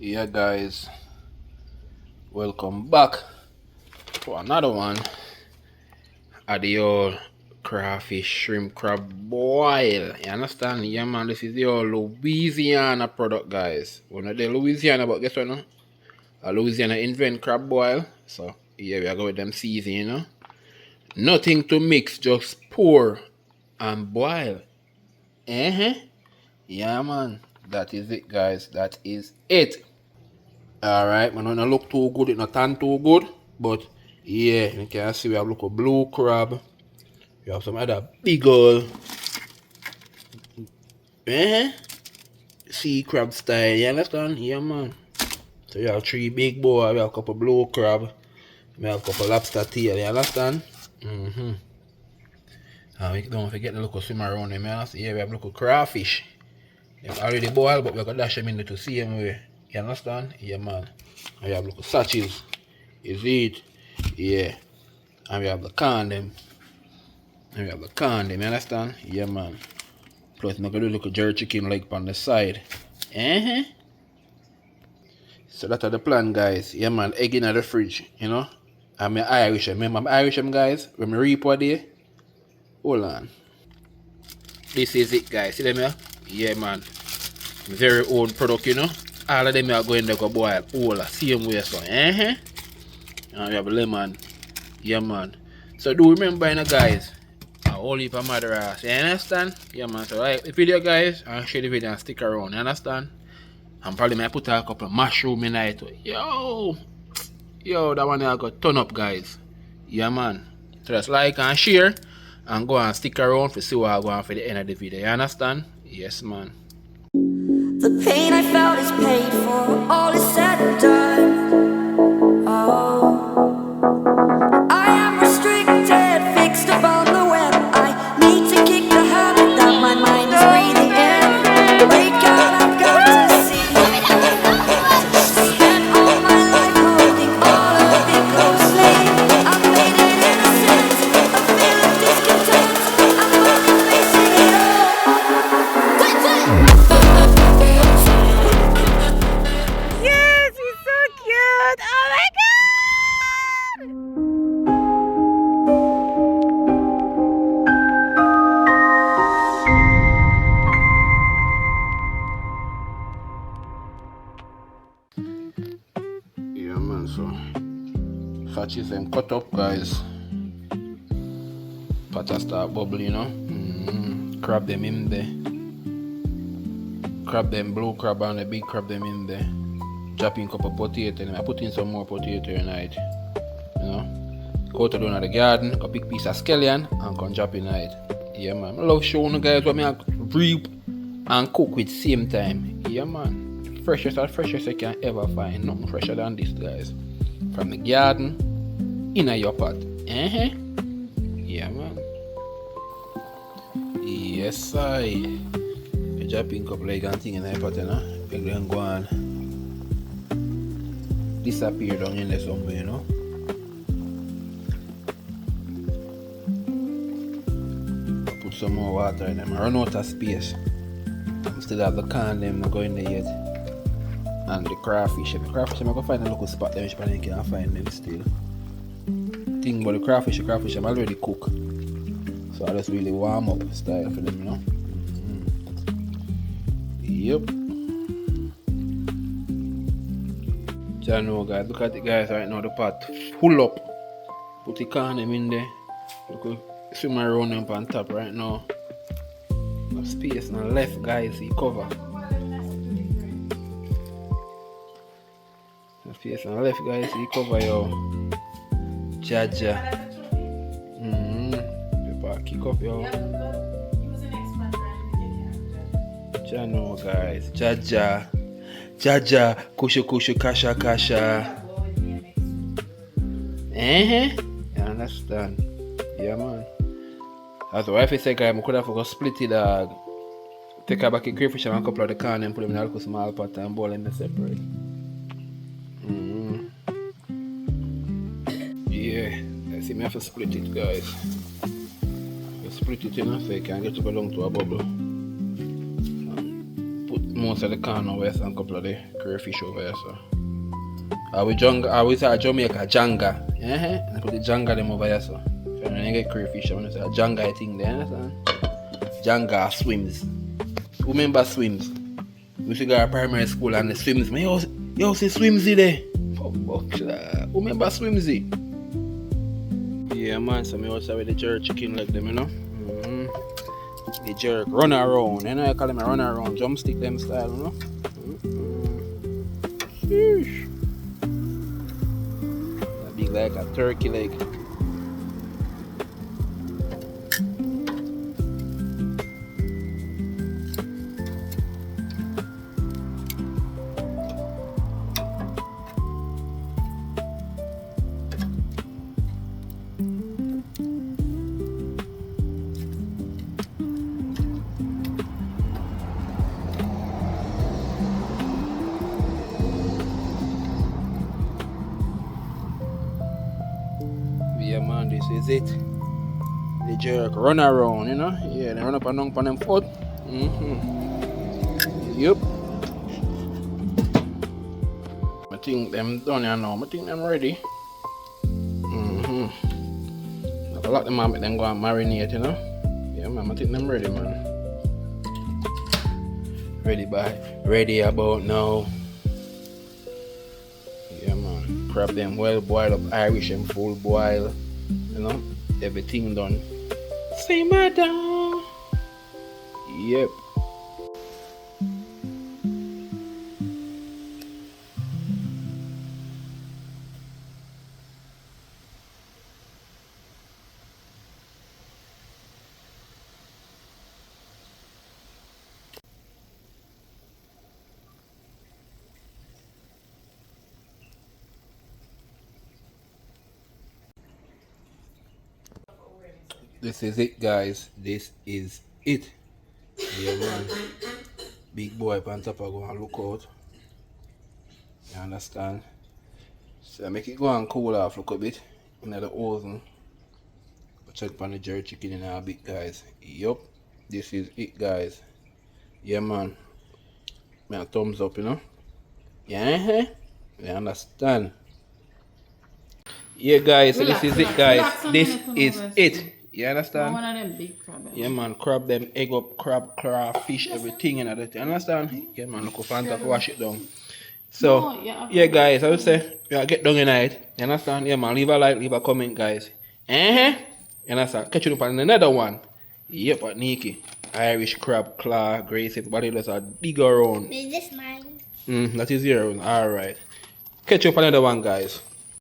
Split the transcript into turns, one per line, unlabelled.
Yeah, guys, welcome back to another one at the old crawfish, shrimp, crab boil. You understand? Yeah, man, this is the old Louisiana product, guys. We're not the Louisiana, but guess what, no? Louisiana invent crab boil. So, yeah, we are going with them season, you know? Nothing to mix, just pour and boil. Yeah, man, that is it, guys. That is it. Alright, man, don't look too good, it not turn too good, but yeah, you can see we have look a blue crab. We have some other big old sea crab style, you understand? Yeah, man. So we have three big boy, we have a couple blue crab, we have a couple lobster tail, you understand? And we don't forget the local swim around them, you understand? Yeah, we have local crawfish. They're already boiled, but we're gonna dash them in the same way. You understand? Yeah, man. And we have local sachets. You see it? Yeah. And we have the can them. And we have the can them, you understand? Yeah, man. Plus, I'm gonna do a little jerk chicken leg on the side. So that's the plan, guys. Yeah, man. Egg in the fridge, you know? I'm Irish. Remember, I'm Irish, guys. When I reap one day, hold on. This is it, guys. See them here? Yeah, man. Very old product, you know? All of them are going to go boil all the same way, so. And we have lemon. Yeah, man. So do remember, you know, guys, a whole heap of mother ass. You understand? Yeah, man. So like the video, guys, I'll share the video and stick around. You understand? And probably might put a couple of mushroom in it. Yo, that one I got turn up, guys. Yeah, man. So just like and share and go and stick around to see what I go on for the end of the video. You understand? Yes, man.
The pain I felt is paid for, all is said and done. Oh, I am restricted, fixed upon the web. I need to kick the habit that my mind is breathing in. Break out, I've got to see. Spent all my life holding all of it closely. I've made it innocent, a feel of discontent. I'm finally facing it all.
Yes, he's so cute. Oh my god!
Yeah, man. So, fatties them cut up, guys. Pata start bubbling, you know? Crab them in there. Crab them, blue crab and the big crab them in there. Chopping couple potato and I put in some more potato tonight. You know? Go to down at the garden, a big piece of scallion and come drop in it. Yeah, man. I love showing you guys what I reap and cook with same time. Yeah, man. Freshest you can ever find. Nothing fresher than this, guys. From the garden, in your pot. Yeah, man. Yes, I. You dropping couple leg and thing in the pot, you know? You can go and disappear down in there somewhere, you know? Put some more water in them. I run out of space. I still have the can them not going there yet. And the crawfish. And the crawfish, I'm going to find a local spot there which I can't find them still. Thing about the crawfish I'm already cooked. So I just really warm up style for them, you know? Yep. So I know, guys, look at it, guys, right now the pot full up. Put the can them in there. Look, swim around them on top right now. No space no left, guys, see cover. No space no left, guys, see cover, yo. Jaja. Paper kick up, yo. Jano, guys. Jaja, kushu, kasha. You understand? Yeah, man. As the wife said, guys, I could have forgot split it, dog. Take her back in crayfish and a couple of the can and put them in a little small pot and boil them separate. Yeah, I see me have to split it, guys. Split it, you know, so you can get to belong to a bubble. Put most of the corn over here, and a couple of the crayfish over here, so. I we say Jamaica, Janga. And I put the Janga them over here, so. If you get crayfish, I want to say Janga thing there, understand? Janga swims. Who remember swims? We used to go to primary school and the swims. Man, yo, see swimsy there. Oh, who remember swimsy? Yeah, man, so I also with the jerk chicken like them, you know? Mm-hmm. The jerk, run around, you know, I call them a run around, drumstick them style, you know? Mm-hmm. Sheesh. That big like a turkey leg. Yeah, man, this is it. The jerk run around, you know? Yeah, they run up and down on them foot. Mm-hmm. Yup. I think them done here now. I think them ready. Mm-hmm. A lot of them make them go and marinate, you know? Yeah, man, I think them ready, man. Ready about now. Yeah, man. Crab them well boiled up Irish and full boil. You know? Everything done. Simmer down. Yep. This is it, guys. This is it. Yeah, man. Big boy on top of go and look out. You understand? So I make it go and cool off look a bit. In the oven. Check on the jerk chicken in a bit, guys. Yup. This is it, guys. Yeah, man. Me a thumbs up, you know. Yeah, you understand? Yeah, guys. So this is it, guys. This is it. You understand?
One of them big crab.
Yeah, man, crab them, egg up, crab, fish, everything and that. You understand? Yeah, man, look up and top, wash it down. So, yeah, guys, I would say, yeah, get down in it. You understand? Yeah, man, leave a like, leave a comment, guys. You understand? Catch you up on another one. Yep, at Nikki. Irish crab, claw, grace, everybody does a dig around.
Is this mine?
That is your own. Alright. Catch you up on another one, guys.